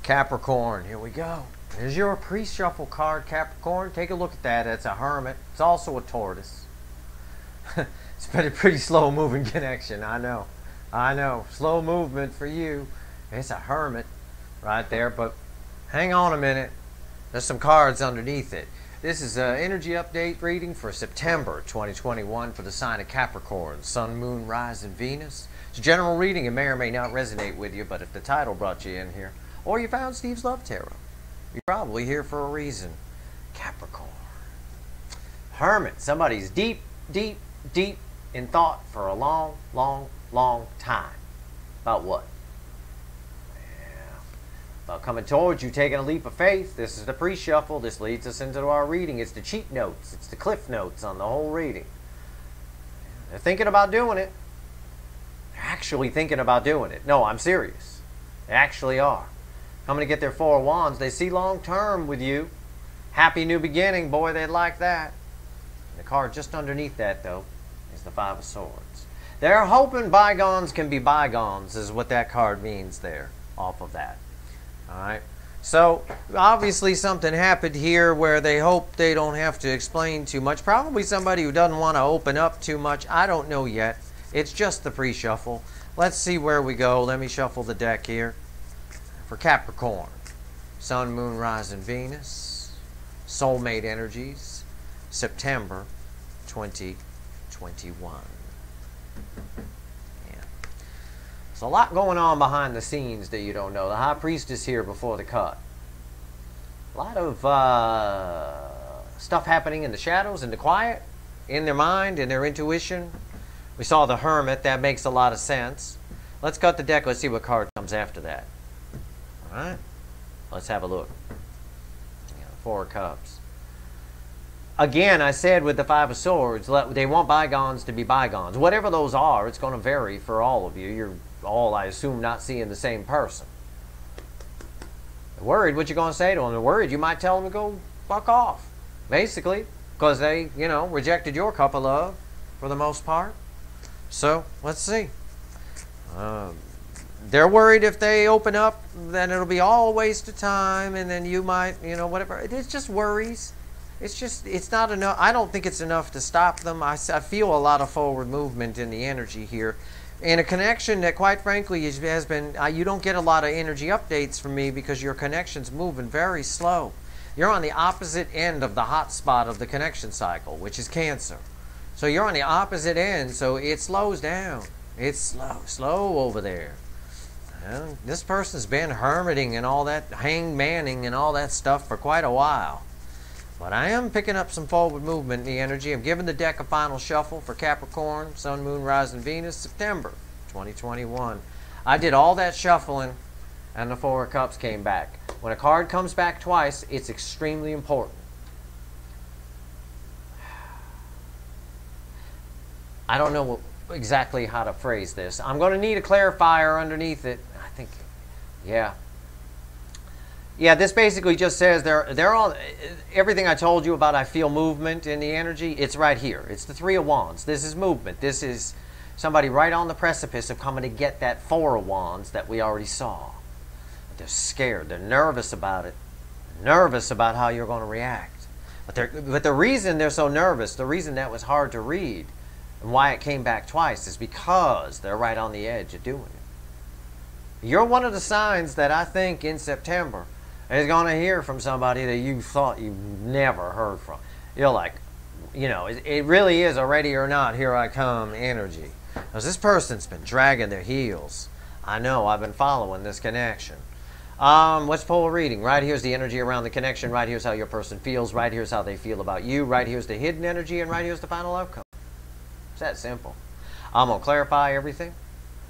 Capricorn, here we go. Here's your pre-shuffle card, Capricorn. Take a look at that. It's a hermit. It's also a tortoise. It's been a pretty slow-moving connection, I know. I know. Slow movement for you. It's a hermit right there, but hang on a minute. There's some cards underneath it. This is an energy update reading for September 2021 for the sign of Capricorn, Sun, Moon, Rising, Venus. It's a general reading. It may or may not resonate with you, but if the title brought you in here, or you found Steve's Love Tarot, you're probably here for a reason. Capricorn. Hermit. Somebody's deep, deep, deep in thought for a long, long, long time. About what? About coming towards you, taking a leap of faith. This is the pre-shuffle. This leads us into our reading. It's the cheat notes. It's the cliff notes on the whole reading. They're thinking about doing it. They're actually thinking about doing it. No, I'm serious. They actually are. Coming to get their Four of Wands. They see long-term with you. Happy new beginning. Boy, they'd like that. And the card just underneath that, though, is the Five of Swords. They're hoping bygones can be bygones, is what that card means there, off of that. Alright, so obviously something happened here where they hope they don't have to explain too much. Probably somebody who doesn't want to open up too much. I don't know yet. It's just the pre-shuffle. Let's see where we go. Let me shuffle the deck here. For Capricorn, Sun, Moon, Rising, Venus, soulmate energies, September 2021. There's a lot going on behind the scenes that you don't know. The High Priestess here before the cut. A lot of stuff happening in the shadows, in the quiet, in their mind, in their intuition. We saw the Hermit. That makes a lot of sense. Let's cut the deck. Let's see what card comes after that. All right? Let's have a look. Four of Cups. Again, I said with the Five of Swords, they want bygones to be bygones. Whatever those are, it's going to vary for all of you. You're all, I assume, not seeing the same person. They're worried what you're going to say to them. They're worried you might tell them to go fuck off, basically, because they, you know, rejected your cup of love for the most part. So, let's see. They're worried if they open up, then it'll be all a waste of time, and then you might, you know, whatever. It's just worries. It's not enough. I don't think it's enough to stop them. I feel a lot of forward movement in the energy here. And a connection that, quite frankly, has been, you don't get a lot of energy updates from me because your connection's moving very slow. You're on the opposite end of the hot spot of the connection cycle, which is Cancer. So you're on the opposite end, so it slows down. It's slow over there. Well, this person's been hermiting and all that, hangmanning and all that stuff for quite a while. But I am picking up some forward movement in the energy. I'm giving the deck a final shuffle for Capricorn, Sun, Moon, Rising, Venus, September 2021. I did all that shuffling, and the Four of Cups came back. When a card comes back twice, it's extremely important. I don't know exactly how to phrase this. I'm going to need a clarifier underneath it. I think, yeah. Yeah, this basically just says they're all, everything I told you about I feel movement in the energy, it's right here. It's the Three of Wands. This is movement. This is somebody right on the precipice of coming to get that Four of Wands that we already saw. They're scared. They're nervous about it. Nervous about how you're going to react. But the reason they're so nervous, the reason that was hard to read, and why it came back twice is because they're right on the edge of doing it. You're one of the signs that I think in September is going to hear from somebody that you thought you never heard from. You're like, you know, it really is a ready or not, here I come energy. Because this person's been dragging their heels. I know, I've been following this connection. Let's pull a reading. Right here's the energy around the connection. Right here's how your person feels. Right here's how they feel about you. Right here's the hidden energy. And right here's the final outcome. It's that simple. I'm going to clarify everything.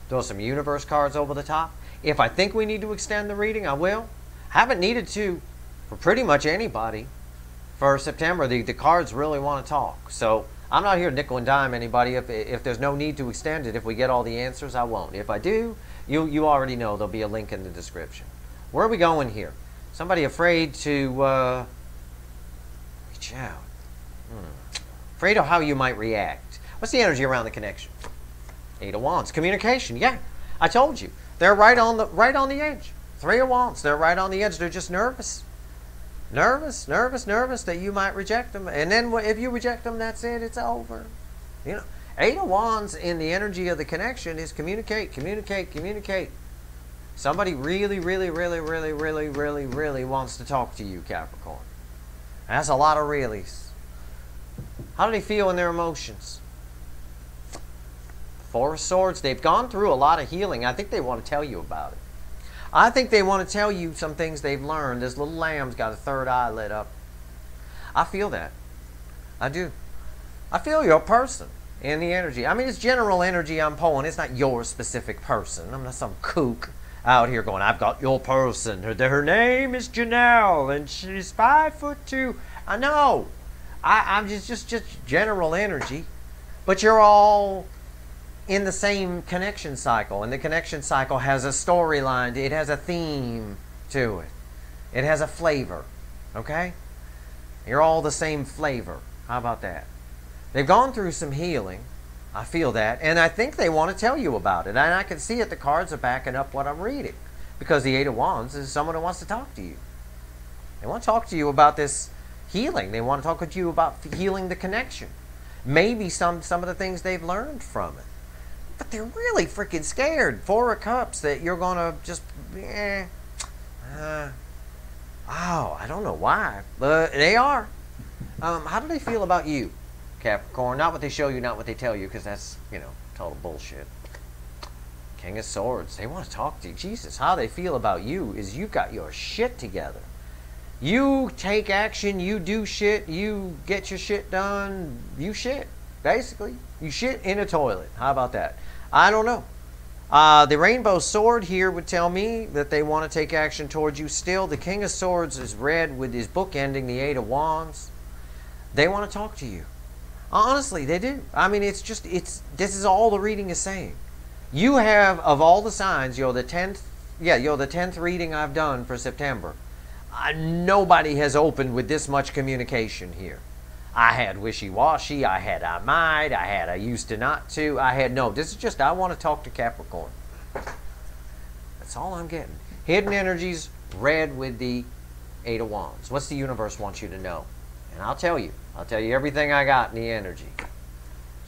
Throw some universe cards over the top. If I think we need to extend the reading, I will. Haven't needed to for pretty much anybody for September. The cards really want to talk. So I'm not here to nickel and dime anybody. If there's no need to extend it, if we get all the answers, I won't. If I do, you already know there'll be a link in the description. Where are we going here? Somebody afraid to reach out. Afraid of how you might react. What's the energy around the connection? Eight of Wands. Communication. Yeah, I told you. They're right on the edge. Three of Wands. They're right on the edge. They're just nervous. Nervous that you might reject them. And then if you reject them, that's it. It's over. You know, Eight of Wands in the energy of the connection is communicate. Somebody really wants to talk to you, Capricorn. That's a lot of reallys. How do they feel in their emotions? Four of Swords. They've gone through a lot of healing. I think they want to tell you about it. I think they want to tell you some things they've learned. This little lamb's got a third eye lit up. I feel that. I do. I feel your person in the energy. I mean, it's general energy I'm pulling. It's not your specific person. I'm not some kook out here going, I've got your person. Her name is Janelle, and she's 5'2". I know. I'm just general energy. But you're all in the same connection cycle. And the connection cycle has a storyline. It has a theme to it. It has a flavor. Okay? You're all the same flavor. How about that? They've gone through some healing. I feel that. And I think they want to tell you about it. And I can see it. The cards are backing up what I'm reading. Because the Eight of Wands is someone who wants to talk to you. They want to talk to you about this healing. They want to talk to you about healing the connection. Maybe some of the things they've learned from it. But they're really freaking scared. Four of Cups that you're going to just, I don't know why. But they are. How do they feel about you, Capricorn? Not what they show you, not what they tell you, because that's, total bullshit. King of Swords. They want to talk to you. Jesus, how they feel about you is you've got your shit together. You take action, you do shit, you get your shit done, you shit, basically. You shit in a toilet. How about that? I don't know. The Rainbow Sword here would tell me that they want to take action towards you still. The King of Swords is red with his book ending, the Eight of Wands. They want to talk to you. Honestly, they do. I mean, this is all the reading is saying. You have, of all the signs, you're the 10th reading I've done for September. Nobody has opened with this much communication here. I had wishy-washy, I had I might, I had I used to not to, I had no. This is just I want to talk to Capricorn. That's all I'm getting. Hidden energies, red with the Eight of Wands. What's the universe wants you to know? And I'll tell you. I'll tell you everything I got in the energy.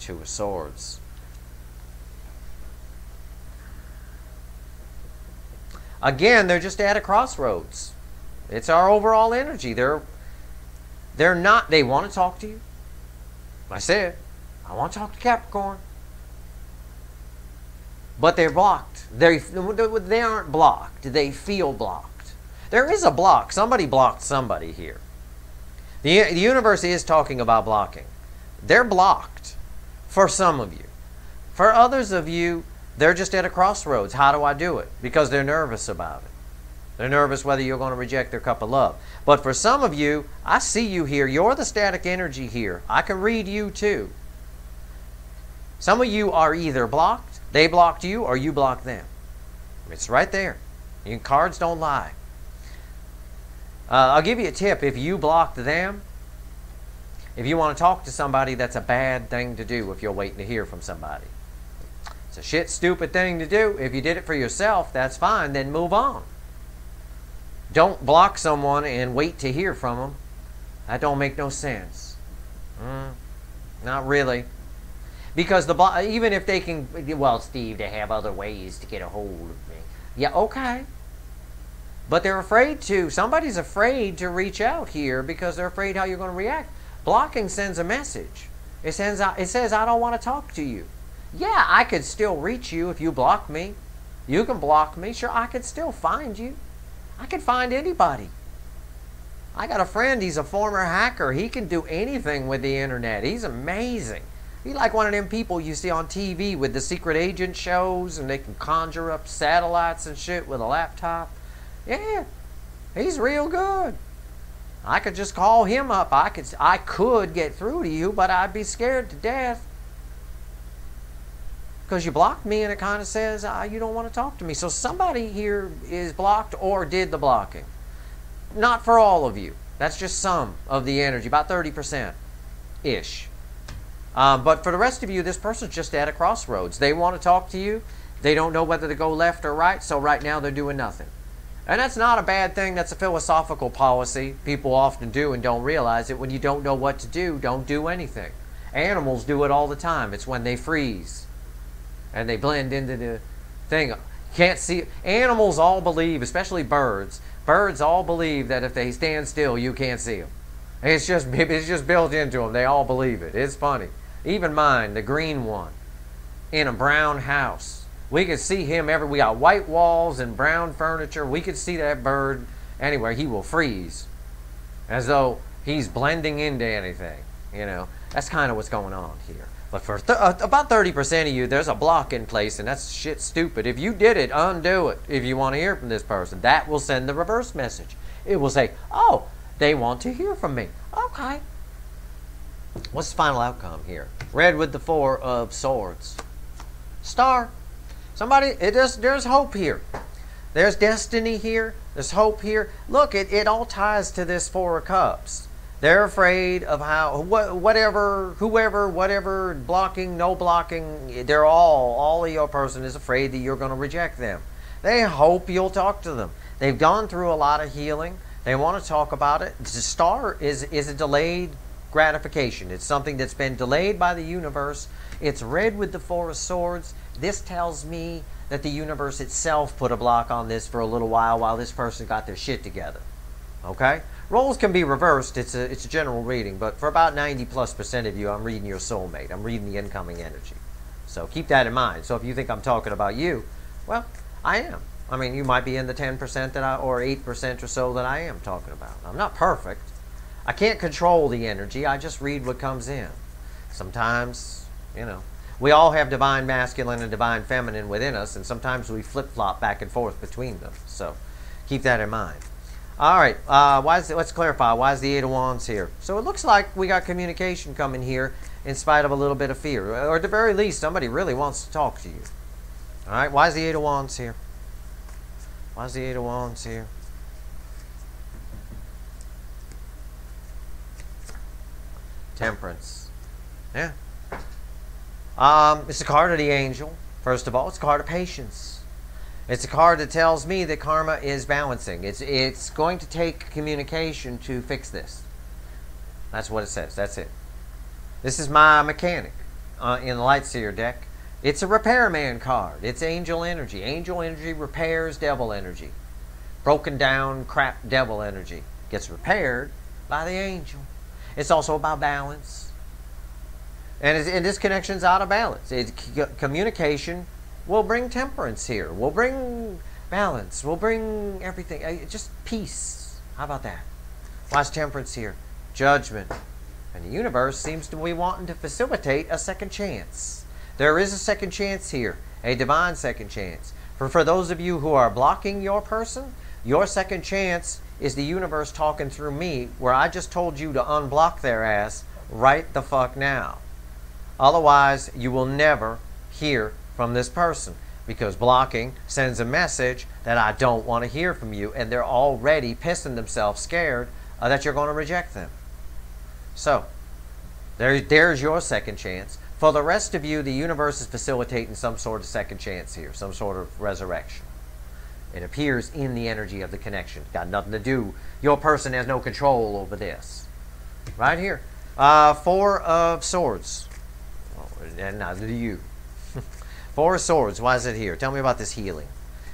Two of Swords. Again, they're just at a crossroads. It's our overall energy. They're not, they want to talk to you. I said, I want to talk to Capricorn. But they're blocked. They aren't blocked. They feel blocked. There is a block. Somebody blocked somebody here. The universe is talking about blocking. They're blocked for some of you. For others of you, they're just at a crossroads. How do I do it? Because they're nervous about it. They're nervous whether you're going to reject their cup of love. But for some of you, I see you here. You're the static energy here. I can read you too. Some of you are either blocked, they blocked you, or you blocked them. It's right there. Cards don't lie. I'll give you a tip. If you blocked them, if you want to talk to somebody, that's a bad thing to do if you're waiting to hear from somebody. It's a shit stupid thing to do. If you did it for yourself, that's fine. Then move on. Don't block someone and wait to hear from them. That don't make no sense. Not really. Because even if they can, well, Steve, they have other ways to get a hold of me. Yeah, okay. But they're afraid to. Somebody's afraid to reach out here because they're afraid how you're going to react. Blocking sends a message. It says, I don't want to talk to you. Yeah, I could still reach you if you block me. You can block me. Sure, I could still find you. I can find anybody. I got a friend, he's a former hacker. He can do anything with the internet. He's amazing. He's like one of them people you see on TV with the secret agent shows and they can conjure up satellites and shit with a laptop. Yeah, he's real good. I could just call him up. I could get through to you, but I'd be scared to death. Because you blocked me and it kind of says you don't want to talk to me. So somebody here is blocked or did the blocking. Not for all of you. That's just some of the energy, about 30%-ish. But for the rest of you, this person's just at a crossroads. They want to talk to you. They don't know whether to go left or right, so right now they're doing nothing. And that's not a bad thing. That's a philosophical policy. People often do and don't realize it. When you don't know what to do, don't do anything. Animals do it all the time. It's when they freeze and they blend into the thing. Can't see. Animals all believe, especially birds. Birds all believe that if they stand still, you can't see them. It's just built into them. They all believe it. It's funny. Even mine, the green one, in a brown house. We could see him everywhere. We got white walls and brown furniture. We could see that bird anywhere. He will freeze as though he's blending into anything. You know, that's kind of what's going on here. But for about 30% of you, there's a block in place, and that's shit stupid. If you did it, undo it. If you want to hear from this person, that will send the reverse message. It will say, oh, they want to hear from me. Okay. What's the final outcome here? Red with the 4 of Swords. Star. Somebody, there's hope here. There's destiny here. There's hope here. Look, it all ties to this 4 of Cups. They're afraid of whatever, blocking, no blocking. They're all of your person is afraid that you're going to reject them. They hope you'll talk to them. They've gone through a lot of healing. They want to talk about it. The star is a delayed gratification. It's something that's been delayed by the universe. It's red with the 4 of Swords. This tells me that the universe itself put a block on this for a little while this person got their shit together. Okay? Roles can be reversed. It's a general reading, but for about 90+% of you, I'm reading your soulmate. I'm reading the incoming energy. So keep that in mind. So if you think I'm talking about you, well, I am. I mean, you might be in the 10% or 8% or so that I am talking about. I'm not perfect. I can't control the energy. I just read what comes in. Sometimes, you know, we all have divine masculine and divine feminine within us, and sometimes we flip-flop back and forth between them. So keep that in mind. All right, let's clarify. Why is the 8 of Wands here? So it looks like we got communication coming here in spite of a little bit of fear. Or at the very least, somebody really wants to talk to you. All right, why is the 8 of Wands here? Why is the 8 of Wands here? Temperance. Yeah. It's a card of the angel. First of all, it's a card of patience. It's a card that tells me that karma is balancing. It's going to take communication to fix this. That's what it says. That's it. This is my mechanic in the Lightseer deck. It's a repairman card. It's angel energy. Angel energy repairs devil energy. Broken down crap devil energy gets repaired by the angel. It's also about balance. And this connection's out of balance. Communication will bring temperance here. Will bring balance. Will bring everything. Just peace. How about that? Why's temperance here? Judgment. And the universe seems to be wanting to facilitate a second chance. There is a second chance here. A divine second chance. For those of you who are blocking your person, your second chance is the universe talking through me, where I just told you to unblock their ass right the fuck now. Otherwise, you will never hear from this person, because blocking sends a message that I don't want to hear from you, and they're already pissing themselves scared that you're going to reject them. So, there's your second chance. For the rest of you, the universe is facilitating some sort of second chance here, some sort of resurrection. It appears in the energy of the connection. Got nothing to do. Your person has no control over this. Right here. 4 of Swords. And neither do you. 4 of Swords. Why is it here? Tell me about this healing.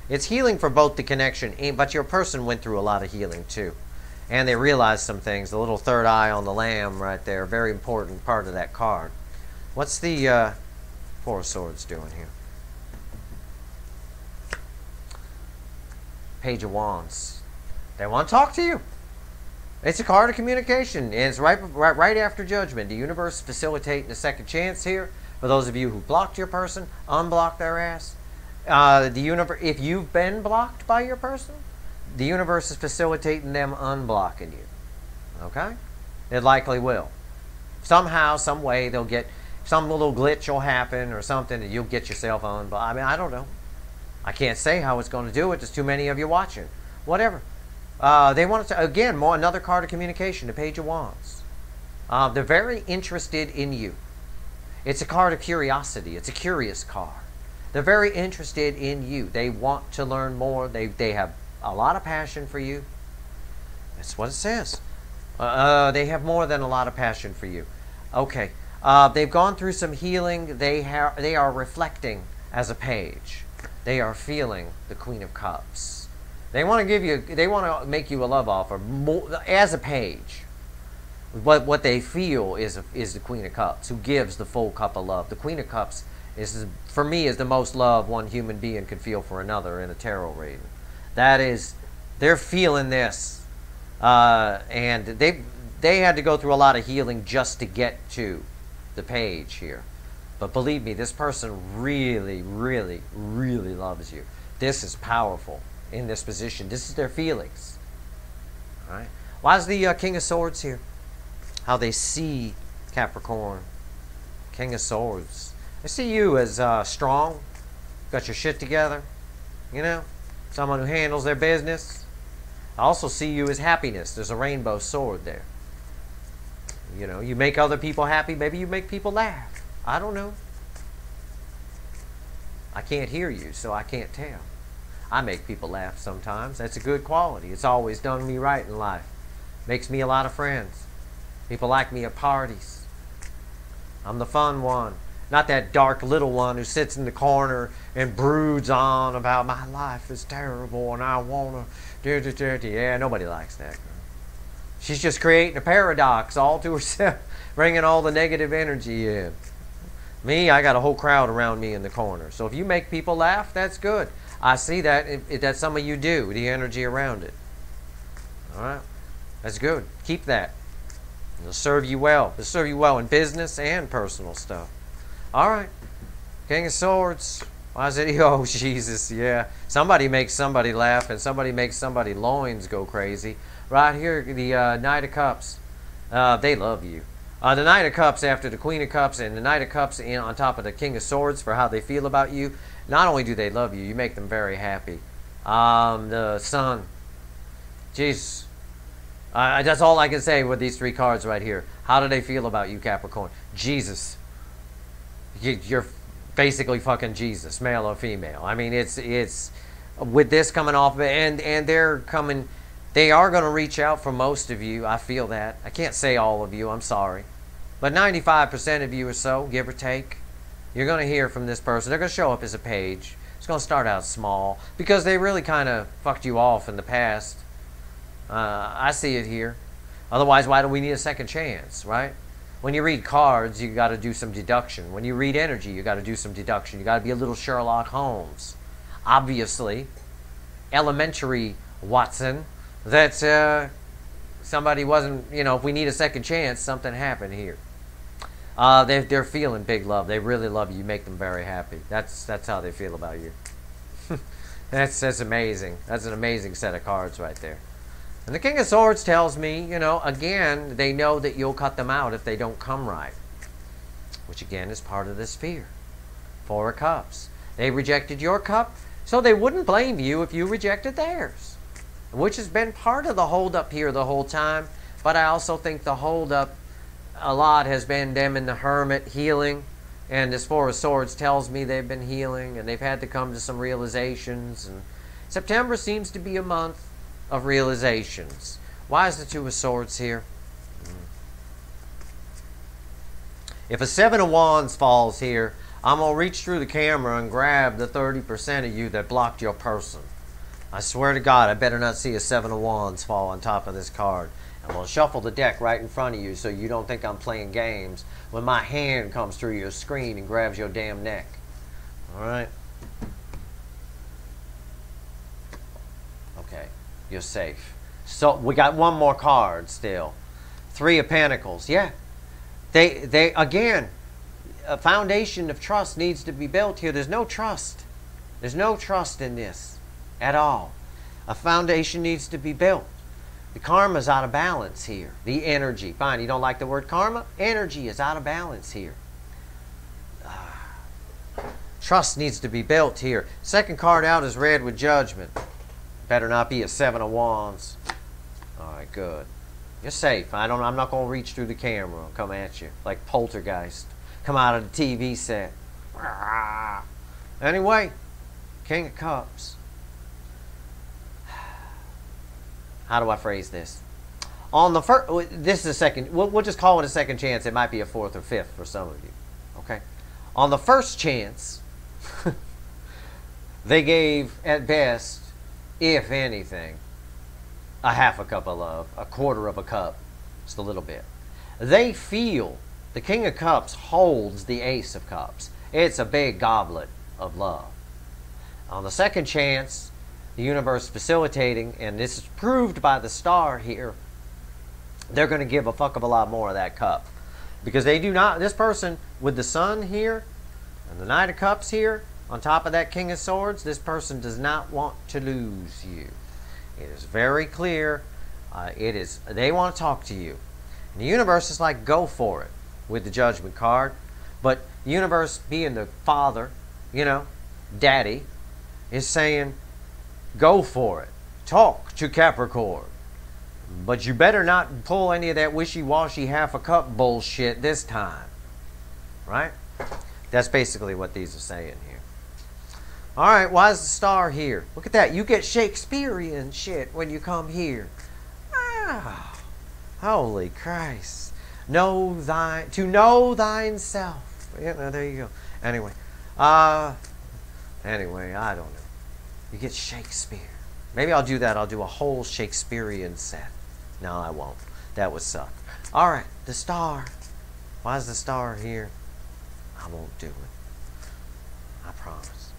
It's healing for both the connection, but your person went through a lot of healing too. And they realized some things. The little third eye on the lamb right there. Very important part of that card. What's the 4 of Swords doing here? Page of Wands. They want to talk to you. It's a card of communication, and it's right after Judgment. The universe facilitating a second chance here. For those of you who blocked your person, unblock their ass. The universe, if you've been blocked by your person, the universe is facilitating them unblocking you. Okay? It likely will. Somehow, some way, they'll get some little glitch will happen or something, and you'll get yourself unblocked. I mean, I don't know. I can't say how it's going to do it. There's too many of you watching. Whatever. They want to, again, another card of communication, the Page of Wands. They're very interested in you. It's a card of curiosity. It's a curious card. They're very interested in you. They want to learn more. They have a lot of passion for you. That's what it says. They have more than a lot of passion for you. Okay. They've gone through some healing. They are reflecting as a page. They are feeling the Queen of Cups. They want to give you. They want to make you a love offer as a page. What they feel is the Queen of Cups, who gives the full cup of love. The Queen of Cups is, for me, is the most love one human being could feel for another in a tarot reading. That is, they're feeling this, and they had to go through a lot of healing just to get to the page here. But believe me, this person really, really, really loves you. This is powerful in this position. This is their feelings. All right. Why is the King of Swords here? How they see Capricorn. King of Swords. I see you as strong. Got your shit together. You know? Someone who handles their business. I also see you as happiness. There's a rainbow sword there. You know, you make other people happy. Maybe you make people laugh. I don't know. I can't hear you, so I can't tell. I make people laugh sometimes. That's a good quality. It's always done me right in life. Makes me a lot of friends. People like me at parties. I'm the fun one. Not that dark little one who sits in the corner and broods on about my life is terrible and I want to... Yeah, nobody likes that girl. She's just creating a paradox all to herself, bringing all the negative energy in. Me, I got a whole crowd around me in the corner. So if you make people laugh, that's good. I see that. That some of you do, the energy around it. All right? That's good. Keep that. It'll serve you well. It'll serve you well in business and personal stuff. All right. King of Swords. Why is it? Oh, Jesus, yeah. Somebody makes somebody laugh, and somebody makes somebody loins go crazy. Right here, the Knight of Cups. They love you. The Knight of Cups after the Queen of Cups, and the Knight of Cups on top of the King of Swords for how they feel about you. Not only do they love you, you make them very happy. The Sun. Jesus. That's all I can say with these three cards right here. How do they feel about you, Capricorn? Jesus. You're basically fucking Jesus, male or female. I mean, it's with this coming off, and they're coming. They are going to reach out for most of you. I feel that. I can't say all of you. I'm sorry. But 95% of you or so, give or take, you're going to hear from this person. They're going to show up as a page. It's going to start out small because they really kind of fucked you off in the past. I see it here. Otherwise, why do we need a second chance, right? When you read cards, you got to do some deduction. When you read energy, you got to do some deduction. You got to be a little Sherlock Holmes. Obviously, elementary Watson, that somebody wasn't, you know, if we need a second chance, something happened here. They're feeling big love. They really love you. You make them very happy. That's how they feel about you. That's amazing. That's an amazing set of cards right there. And the King of Swords tells me, you know, again, they know that you'll cut them out if they don't come right. Which, again, is part of this fear. Four of Cups. They rejected your cup, so they wouldn't blame you if you rejected theirs. Which has been part of the hold-up here the whole time. But I also think the hold-up a lot has been them in the Hermit healing. And this Four of Swords tells me they've been healing, and they've had to come to some realizations. And September seems to be a month of realizations. Why is the Two of Swords here? If a Seven of Wands falls here, I'm going to reach through the camera and grab the 30% of you that blocked your person. I swear to God, I better not see a Seven of Wands fall on top of this card. I'm going to shuffle the deck right in front of you so you don't think I'm playing games when my hand comes through your screen and grabs your damn neck. Alright? Okay. You're safe. So, we got one more card still. Three of Pentacles. Yeah. They again, a foundation of trust needs to be built here. There's no trust. There's no trust in this at all. A foundation needs to be built. The karma's out of balance here. The energy. Fine, you don't like the word karma? Energy is out of balance here. Trust needs to be built here. Second card out is red with Judgment. Better not be a Seven of Wands. Alright, good. You're safe. I'm not going to reach through the camera and come at you like Poltergeist. Come out of the TV set. Anyway, King of Cups. how do I phrase this? On the first, this is a second, we'll just call it a second chance. It might be a fourth or fifth for some of you. Okay? On the first chance, they gave, at best, if anything, a half a cup of love, a quarter of a cup, just a little bit. They feel the King of Cups holds the Ace of Cups. It's a big goblet of love. On the second chance, the universe facilitating, and this is proved by the star here, they're going to give a fuck of a lot more of that cup. Because they do not, this person with the Sun here, and the Knight of Cups here, on top of that King of Swords, this person does not want to lose you. It is very clear. They want to talk to you. And the universe is like, go for it, with the Judgment card. But the universe, being the father, you know, daddy, is saying, go for it. Talk to Capricorn. But you better not pull any of that wishy-washy half a cup bullshit this time. Right? That's basically what these are saying here. Alright, why is the star here? Look at that. You get Shakespearean shit when you come here. Ah, holy Christ. To know thyself. Yeah, there you go. Anyway. Anyway, I don't know. You get Shakespeare. Maybe I'll do that. I'll do a whole Shakespearean set. No, I won't. That would suck. Alright, the star. Why is the star here? I won't do it. I promise.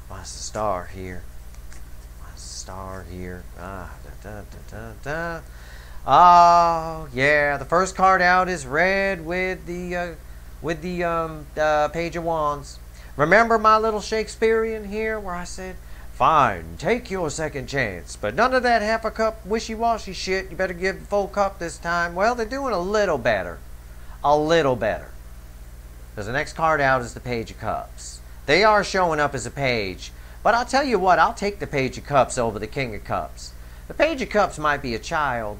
Why is the star here? Why is the star here? Oh, yeah. The first card out is red with the Page of Wands. Remember my little Shakespearean here where I said, fine, take your second chance, but none of that half a cup wishy-washy shit. You better give the full cup this time. Well, they're doing a little better. A little better. Because the next card out is the Page of Cups. They are showing up as a page. But I'll tell you what, I'll take the Page of Cups over the King of Cups. The Page of Cups might be a child,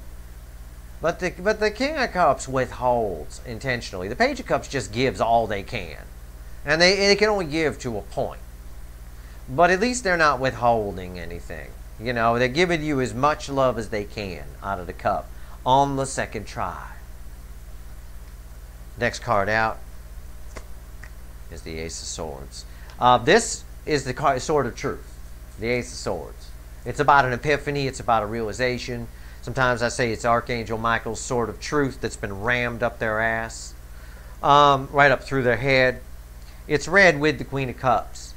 but the King of Cups withholds intentionally. The Page of Cups just gives all they can. And they can only give to a point. But at least they're not withholding anything. You know, they're giving you as much love as they can out of the cup on the second try. Next card out is the Ace of Swords. This is the Sword of Truth, the Ace of Swords. It's about an epiphany. It's about a realization. Sometimes I say it's Archangel Michael's Sword of Truth that's been rammed up their ass, right up through their head. It's red with the Queen of Cups.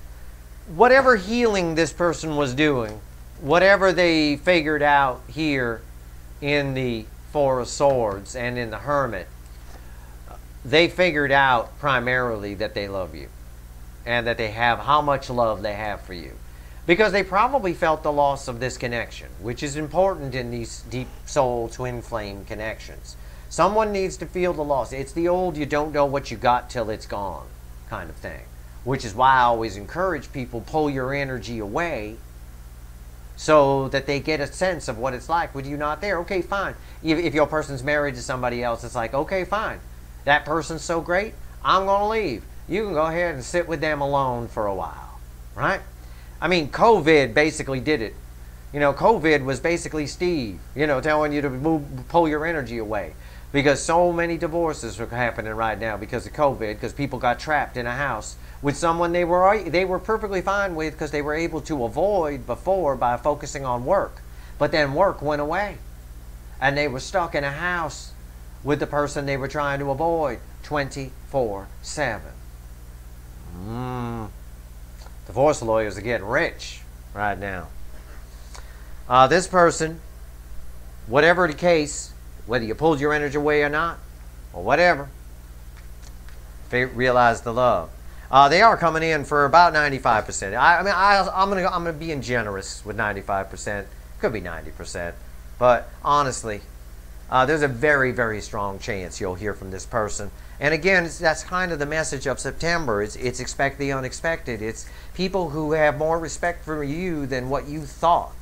Whatever healing this person was doing, whatever they figured out here in the Four of Swords and in the Hermit, they figured out primarily that they love you and that they have how much love they have for you. Because they probably felt the loss of this connection, which is important in these deep soul twin flame connections. Someone needs to feel the loss. It's the old you don't know what you got till it's gone kind of thing. Which is why I always encourage people, pull your energy away so that they get a sense of what it's like with you not there. Okay, fine. If your person's married to somebody else, it's like, okay, fine. That person's so great, I'm going to leave. You can go ahead and sit with them alone for a while. Right? I mean, COVID basically did it. You know, COVID was basically Steve, you know, telling you to pull your energy away. Because so many divorces are happening right now because of COVID, because people got trapped in a house with someone they were perfectly fine with because they were able to avoid before by focusing on work. But then work went away. And they were stuck in a house with the person they were trying to avoid 24/7. Divorce lawyers are getting rich right now. This person, whatever the case, whether you pulled your energy away or not, or whatever, realize the love. They are coming in for about 95%. I'm gonna be generous with 95%. Could be 90%, but honestly, there's a very, very strong chance you'll hear from this person. And again, that's kind of the message of September. It's expect the unexpected. It's people who have more respect for you than what you thought,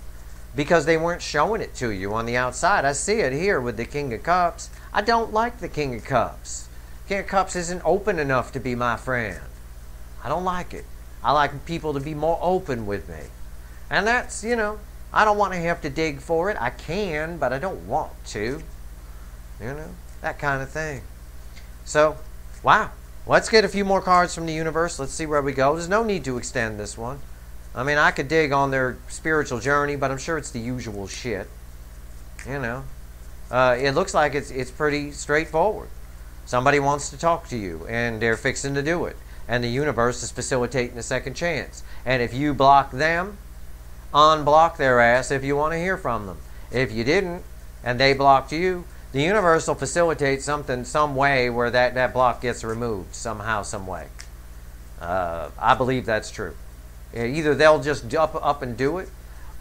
because they weren't showing it to you on the outside. I see it here with the King of Cups. I don't like the King of Cups. King of Cups isn't open enough to be my friend. I don't like it. I like people to be more open with me. And that's, you know, I don't want to have to dig for it. I can, but I don't want to. You know, that kind of thing. So, wow. Let's get a few more cards from the universe. Let's see where we go. There's no need to extend this one. I mean, I could dig on their spiritual journey, but I'm sure it's the usual shit. You know. It looks like it's pretty straightforward. Somebody wants to talk to you, and they're fixing to do it. And the universe is facilitating a second chance. And if you block them, unblock their ass if you want to hear from them. If you didn't, and they blocked you, the universe will facilitate something, some way where that block gets removed somehow, some way. I believe that's true. Either they'll just up and do it,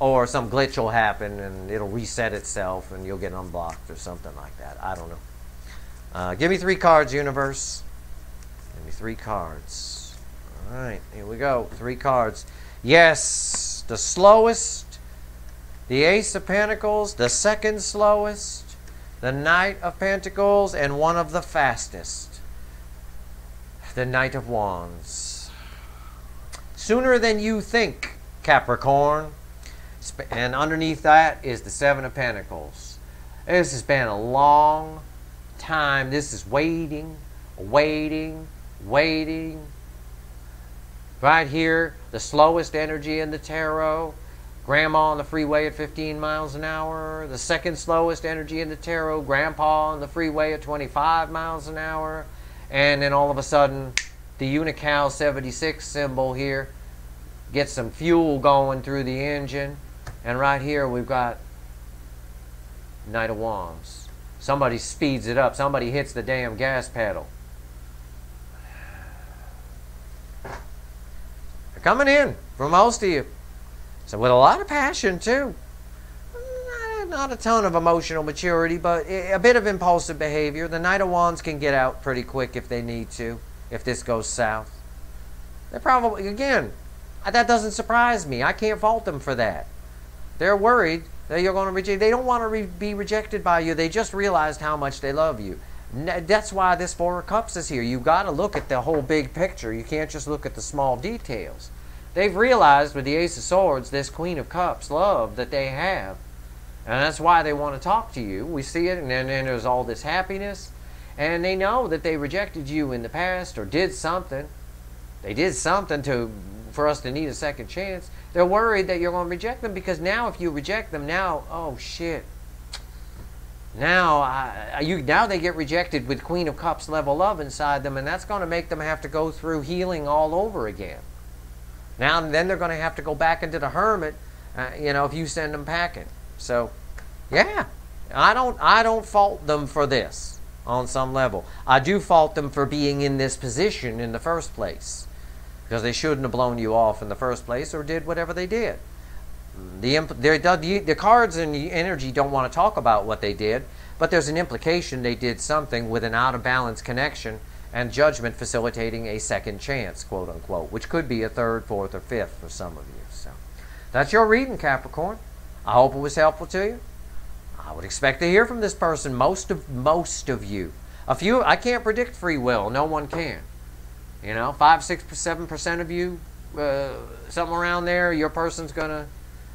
or some glitch will happen and it'll reset itself and you'll get unblocked or something like that. I don't know. Give me 3 cards, universe. Give me 3 cards. All right, here we go. 3 cards. Yes, the slowest, the Ace of Pentacles, the second slowest, the Knight of Pentacles, and one of the fastest, the Knight of Wands. Sooner than you think, Capricorn. And underneath that is the Seven of Pentacles. This has been a long time. This is waiting. Right here, the slowest energy in the tarot. Grandma on the freeway at 15 miles an hour. The second slowest energy in the tarot. Grandpa on the freeway at 25 miles an hour. And then all of a sudden, the Unical 76 symbol here gets some fuel going through the engine. And right here we've got Knight of Wands. Somebody speeds it up. Somebody hits the damn gas pedal. They're coming in for most of you. So with a lot of passion too. Not a ton of emotional maturity, but a bit of impulsive behavior. The Knight of Wands can get out pretty quick if they need to, if this goes south. They're probably, again, that doesn't surprise me. I can't fault them for that. They're worried that you're going to reject. They don't want to be rejected by you. They just realized how much they love you. That's why this 4 of Cups is here. You've got to look at the whole big picture. You can't just look at the small details. They've realized with the Ace of Swords, this Queen of Cups love that they have. And that's why they want to talk to you. We see it, and then there's all this happiness. And they know that they rejected you in the past or did something. They did something for us to need a second chance. They're worried that you're going to reject them because now if you reject them, now, oh shit. Now they get rejected with Queen of Cups level love inside them, and that's going to make them have to go through healing all over again. Now and then they're going to have to go back into the hermit, if you send them packing. So, yeah, I don't fault them for this on some level. I do fault them for being in this position in the first place, because they shouldn't have blown you off in the first place or did whatever they did. The cards and the energy don't want to talk about what they did, but there's an implication they did something with an out-of-balance connection and judgment facilitating a second chance, quote unquote, which could be a 3rd, 4th, or 5th for some of you. So that's your reading, Capricorn. I hope it was helpful to you. I would expect to hear from this person, most of you. A few, I can't predict free will. No one can. 5, 6, 7% of you, something around there, your person's going to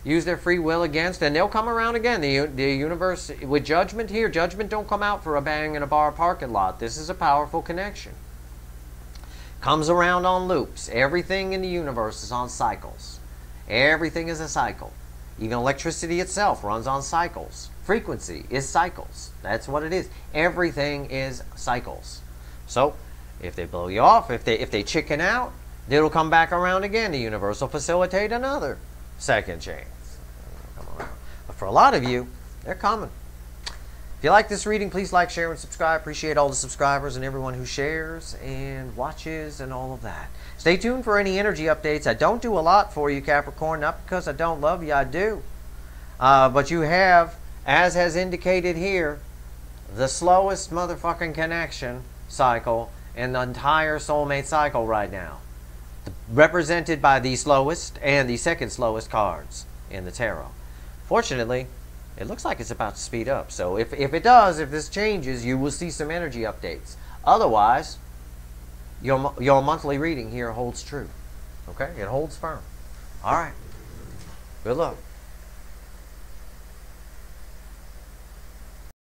use their free will against, and they'll come around again. The universe, with judgment here, judgment don't come out for a bang in a bar parking lot. This is a powerful connection. Comes around on loops. Everything in the universe is on cycles. Everything is a cycle. Even electricity itself runs on cycles. Frequency is cycles. That's what it is. Everything is cycles. So, if they blow you off, if they chicken out, it'll come back around again. The universe will facilitate another second chance. Come around. But for a lot of you, they're coming. If you like this reading, please like, share, and subscribe. Appreciate all the subscribers and everyone who shares and watches and all of that. Stay tuned for any energy updates. I don't do a lot for you, Capricorn. Not because I don't love you. I do. But you have, as has indicated here, the slowest motherfucking connection cycle in the entire soulmate cycle right now. Represented by the slowest and the second slowest cards in the tarot. Fortunately, it looks like it's about to speed up. So if it does, if this changes, you will see some energy updates. Otherwise, your monthly reading here holds true. Okay? It holds firm. All right. Good luck.